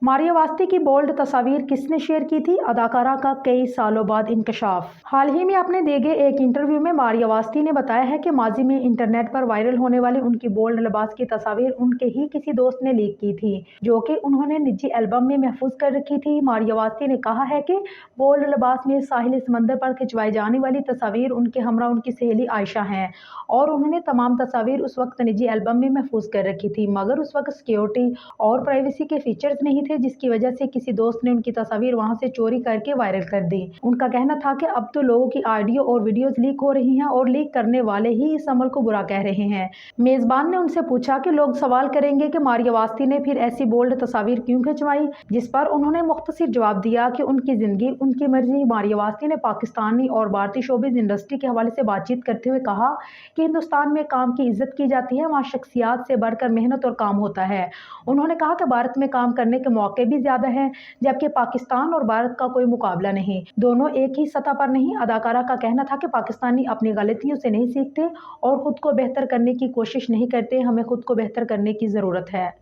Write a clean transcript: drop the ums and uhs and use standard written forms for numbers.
मारिया वास्ती की बोल्ड तस्वीर किसने शेयर की थी? अदाकारा का कई सालों बाद इंकशाफ। हाल ही में अपने दिए गए एक इंटरव्यू में मारिया वास्ती ने बताया है कि माजी में इंटरनेट पर वायरल होने वाली उनकी बोल्ड लिबास की तस्वीर उनके ही किसी दोस्त ने लीक की थी, जो कि उन्होंने निजी एल्बम में महफूज कर रखी थी। मारिया वास्ती ने कहा है कि बोल्ड लिबास में साहिल समंदर पर खिंचवाई जाने वाली तस्वीर उनके हमरा उनकी सहेली आयशा हैं और उन्होंने तमाम तस्वीर उस वक्त निजी एल्बम में महफूज कर रखी थी, मगर उस वक्त सिक्योरिटी और प्राइवेसी के फीचर्स नहीं थे, जिसकी वजह से किसी दोस्त ने उनकी तस्वीर वहां से चोरी करके वायरल कर दी। उनका कहना था कि अब तो लोगों की ऑडियो और वीडियोस लीक हो रही हैं और लीक करने वाले ही इस अमल को बुरा कह रहे हैं। मेजबान ने उनसे पूछा कि लोग सवाल करेंगे कि मारिया वास्ती ने फिर ऐसी बोल्ड तस्वीर क्यों खिंचवाई, जिस पर उन्होंने मुख्तसर जवाब दिया कि उनकी जिंदगी उनकी मर्जी। मारिया वास्ती ने पाकिस्तानी और भारतीय शोबिज इंडस्ट्री के हवाले से बातचीत करते हुए कहा कि हिंदुस्तान में काम की इज्जत की जाती है, वहाँ शख्सियात से बढ़कर मेहनत और काम होता है। उन्होंने कहा कि भारत में काम करने के मौके भी ज्यादा हैं, जबकि पाकिस्तान और भारत का कोई मुकाबला नहीं, दोनों एक ही सतह पर नहीं। अदाकारा का कहना था कि पाकिस्तानी अपनी गलतियों से नहीं सीखते और खुद को बेहतर करने की कोशिश नहीं करते, हमें खुद को बेहतर करने की जरूरत है।